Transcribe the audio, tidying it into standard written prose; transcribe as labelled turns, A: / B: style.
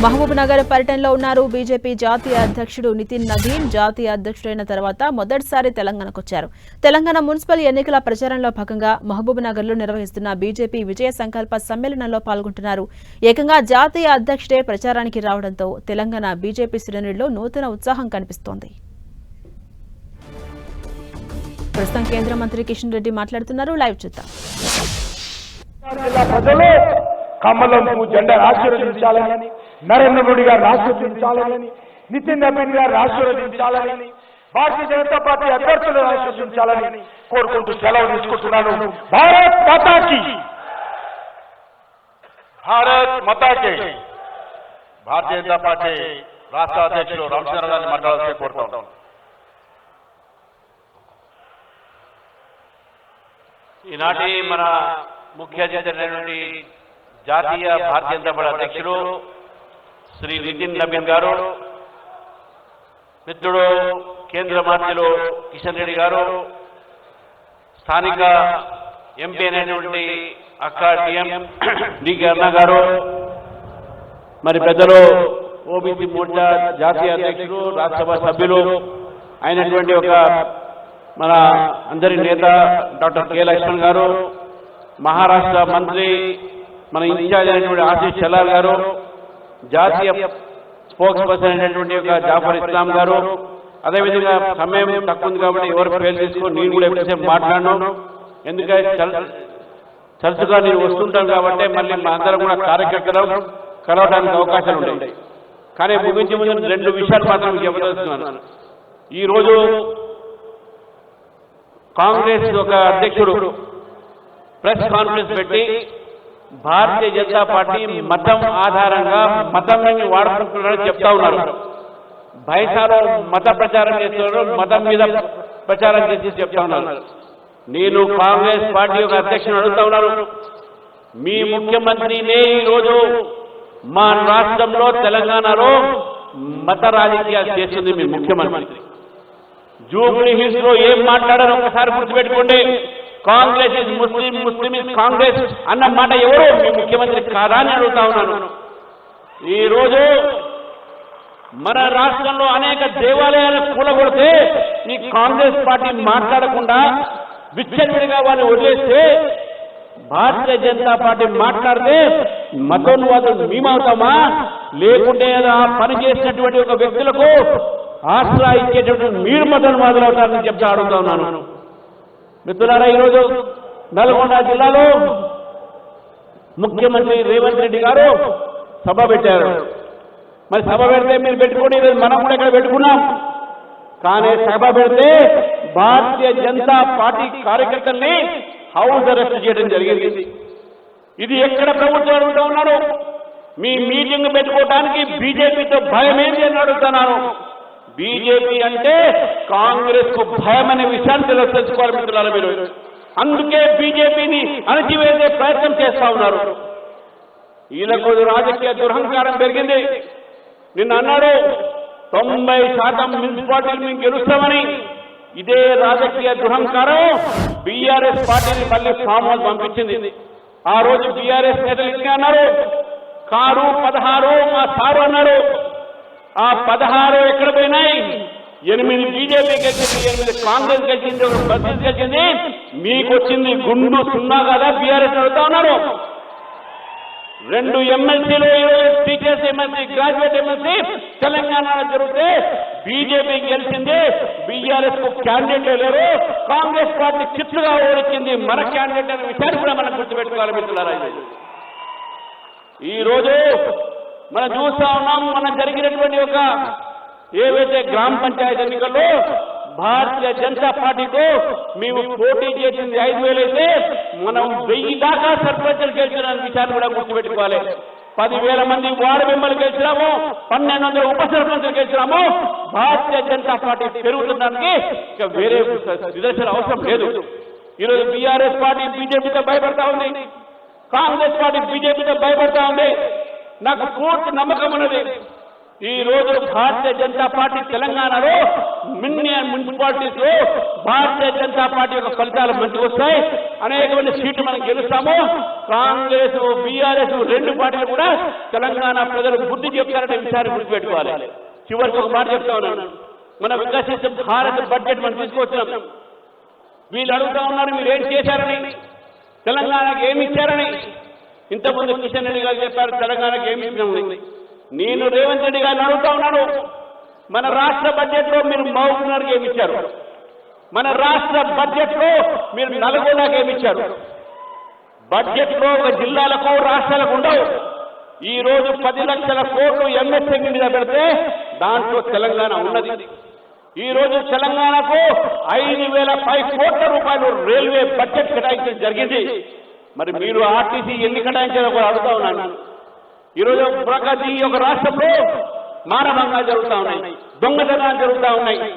A: మహబూబ్నగర్ పర్యటనలో ఉన్నారు బీజేపీ జాతీయ అధ్యక్షుడు నితిన్ నబీన్. జాతీయ అధ్యక్షుడైన తర్వాత మొదటిసారి తెలంగాణకొచ్చారు. తెలంగాణ మున్సిపల్ ఎన్నికల ప్రచారంలో భాగంగా మహబూబ్నగర్లో నిర్వహిస్తున్న బీజేపీ విజయ సంకల్ప సమ్మేళనంలో పాల్గొంటున్నారు. ఏకంగా జాతీయ అధ్యక్షుడే ప్రచారానికి రావడంతో తెలంగాణ బీజేపీ శ్రేణుల్లో నూతన ఉత్సాహం కనిపిస్తోంది. ప్రస్తుతం కేంద్ర మంత్రి కిషన్ రెడ్డి మాట్లాడుతున్నారు. లైవ్ చూద్దాం.
B: కమలంకు జెండా ఆశీర్వదించాలని, నరేంద్ర మోడీ గారు ఆశీర్వదించాలని, నితిన్ నబీన్ గారు ఆశీర్వదించాలని, భారతీయ జనతా పార్టీ అభ్యర్థులను ఆశీర్వదించాలని కోరుకుంటూ సెలవు తీసుకుంటున్నాను. భారత్ మాతాకి, భారత్ మాతాకి. భారతీయ జనతా పార్టీ రాష్ట్ర అధ్యక్షులు రామచంద్ర గారిని మాట్లాడాల్సి కోరుతాం.
C: ఈనాటి మన ముఖ్య అతిథి జాతీయ భారతీయ జనతా పార్టీ అధ్యక్షులు శ్రీ నితిన్ నబీన్ గారు, మిత్రుడు కేంద్ర మంత్రులు కిషన్ రెడ్డి గారు, స్థానిక ఎంపీ అయినటువంటి అక్క టిఎం డికే అన్న గారు, మరి పెద్దలు ఓబీసీ మోర్చా జాతీయ అధ్యక్షులు, రాజ్యసభ సభ్యులు అయినటువంటి ఒక మన అందరి నేత డాక్టర్ కె లక్ష్మణ్ గారు, మహారాష్ట్ర మంత్రి మన ఇన్ఛార్జ్ అయినటువంటి ఆశీష్ చల్లార్ గారు, జాతీయ స్పోక్స్ పర్సన్ అయినటువంటి ఒక జాఫర్ ఇస్లాం గారు, అదేవిధంగా సమయం తక్కువ ఉంది కాబట్టి ఎవరు పేరు తీసుకొని నేను కూడా ఎక్కువసేపు మాట్లాడను. ఎందుకంటే తరచుగా నేను వస్తుంటాను కాబట్టి మళ్ళీ మా అందరం కూడా కార్యకర్తలు కలవడానికి అవకాశాలు ఉంటాయి. కానీ ముగించే ముందు రెండు విషయాలు మాత్రం చెప్పదలుచుకున్నాను. ఈరోజు కాంగ్రెస్ ఒక అధ్యక్షుడు ప్రెస్ కాన్ఫరెన్స్ పెట్టి భారతీయ జనతా పార్టీ మతం ఆధారంగా మతాన్ని వాడుకుంటున్నారని చెప్తా ఉన్నారు. బైసాలో మత ప్రచారం చేస్తున్నారు, మతం మీద ప్రచారం చేసి చెప్తా ఉన్నారు. నేను కాంగ్రెస్ పార్టీ యొక్క అధ్యక్షుడు అడుగుతా ఉన్నాను, మీ ముఖ్యమంత్రినే ఈరోజు మా రాష్ట్రంలో తెలంగాణలో మత రాజకీయాలు చేస్తుంది మీ ముఖ్యమంత్రి. జూబ్లీ హిల్స్ లో ఏం మాట్లాడారో ఒకసారి గుర్తుపెట్టుకోండి. Congress is Muslim, Muslim is Congress అన్న మాట ఎవరు మీ ముఖ్యమంత్రి కాదా అని అడుగుతా ఉన్నాను. ఈరోజు మన రాష్ట్రంలో అనేక దేవాలయాలను కూలగొడితే ఈ కాంగ్రెస్ పార్టీ మాట్లాడకుండా విచ్చలవిడిగా వాళ్ళు వదిలేస్తే భారతీయ జనతా పార్టీ మాట్లాడితే మతోన్వాదులు మేమవుతామా, లేకుంటే ఆ పని చేసినటువంటి ఒక వ్యక్తులకు ఆశ్రయ ఇచ్చేటటువంటి మీరు మతోన్వాదులు అవుతారని చెప్తా అడుగుతా ఉన్నాను. మిత్రులారా, ఈరోజు నల్గొండ జిల్లాలో ముఖ్యమంత్రి రేవంత్ రెడ్డి గారు సభ పెట్టారు. మరి సభ పెడితే మీరు పెట్టుకోండి, మనం కూడా ఇక్కడ పెట్టుకున్నాం. కానీ సభ పెడితే భారతీయ జనతా పార్టీ కార్యకర్తల్ని హౌస్ అరెస్ట్ చేయడం జరిగింది. ఇది ఎక్కడ ప్రభుత్వం అడుగుతా ఉన్నారు? మీ మీటింగ్ పెట్టుకోవడానికి బీజేపీతో భయం ఏంటి అని అడుగుతున్నాను. బీజేపీ అంటే కాంగ్రెస్ కు భయం అనే విషయాన్ని తెలుసుకోవాలి మిత్రులారా మీరు. అందుకే బీజేపీని అణచివేసే ప్రయత్నం చేస్తా ఉన్నారు. వీళ్ళకు రాజకీయ దురహంకారం పెరిగింది. నిన్న అన్నాడు 90% మున్సిపాలిటీలు మేము గెలుస్తామని. ఇదే రాజకీయ దురహంకారం బీఆర్ఎస్ పార్టీని మళ్ళీ ఫామ్ హౌస్ పంపించింది. ఆ రోజు బీఆర్ఎస్ నేతలు ఇట్లా అన్నారు, కారు 16 మా సారు అన్నారు. ఆ 16 ఎక్కడ పోయినాయి? 8 బీజేపీ గెలిచింది, 8 కాంగ్రెస్ గెలిచింది, 1 బస్సెస్ గెలిచింది. మీకు వచ్చింది గుండు 0 కదా బీఆర్ఎస్ అడుగుతా ఉన్నారు. 2 ఎమ్మెల్సీలు, టీచర్స్ ఎమ్మెల్సీ, గ్రాడ్యుయేట్ ఎమ్మెల్సీ తెలంగాణలో జరిగితే బీజేపీ గెలిచింది, బీఆర్ఎస్ కు క్యాండిడేట్ లేరు. కాంగ్రెస్ పార్టీ చిత్తుగా ఓడించింది మన క్యాండిడేట్ అనే విషయాన్ని కూడా మనం గుర్తుపెట్టుకోవాలి మిత్రులారా. ఈ రోజు మనం చూస్తా ఉన్నాం, మనం జరిగినటువంటి ఒక ఏవైతే గ్రామ పంచాయతీ ఎన్నికల్లో భారతీయ జనతా పార్టీకు మేము పోటీ చేసింది 5,000 అయితే మనం 1000 దాకా సర్పంచులు గెలిచిన విషయాన్ని కూడా గుర్తుపెట్టుకోవాలి. 10,000 మంది వార్డు మెంబర్లు గెలిచినాము, 1,200 ఉప సర్పంచులు గెలిచినాము. భారతీయ జనతా పార్టీ పెరుగుతుందానికి ఇక వేరే నిదర్శన అవసరం లేదు. ఈరోజు బీఆర్ఎస్ పార్టీ బీజేపీతో భయపడతా ఉంది, కాంగ్రెస్ పార్టీ బీజేపీతో భయపడతా ఉంది. నాకు పూర్తి నమ్మకం ఉన్నది, ఈ రోజు భారతీయ జనతా పార్టీ తెలంగాణలో మున్సిపాలిటీస్ లో భారతీయ జనతా పార్టీ యొక్క ఫలితాలు మంచిగా వస్తాయి, అనేకమైన సీట్లు మనం గెలుస్తాము. కాంగ్రెస్ బీఆర్ఎస్ రెండు పార్టీలు కూడా తెలంగాణ ప్రజలు బుద్ధి చెప్తారనే విషయాన్ని గుర్తుపెట్టుకోవాలి. చివరికి ఒక మాట చెప్తా ఉన్నాను, మన వికసిత భారత బడ్జెట్ మనం తీసుకొచ్చినాం. వీళ్ళు అడుగుతా ఉన్నారు మీరు ఏం చేశారని, తెలంగాణకి ఏమి ఇచ్చారని. ఇంతకుముందు కిషన్ రెడ్డి గారు చెప్పారు తెలంగాణకి ఏమి ఇచ్చినామని. నేను రేవంత్ రెడ్డి గారిని అడుగుతా ఉన్నాను, మన రాష్ట్ర బడ్జెట్ లో మీరు మహబూబ్నగర్కి ఏమి ఇచ్చారు, మన రాష్ట్ర బడ్జెట్ లో మీరు నల్గొండకి ఏమి ఇచ్చారు. బడ్జెట్ లో ఒక జిల్లాలకు రాష్ట్రాలకు ఉండవు. ఈ రోజు 10 లక్షల కోట్లు ఎంఎస్ఎంఈ మీద పెడితే దాంట్లో తెలంగాణ ఉన్నది. ఈ రోజు తెలంగాణకు 5,000 కోట్ల రూపాయలు రైల్వే బడ్జెట్ కేటాయించడం జరిగింది. మరి మీరు ఆర్టీసీ ఎన్ని కేటాయించారో కూడా అడుగుతా ఉన్నాను. ఈరోజు ప్రగతి ఒక రాష్ట్రంలో మానభంగాలు జరుగుతూ ఉన్నాయి, దొంగతనాలు జరుగుతూ ఉన్నాయి.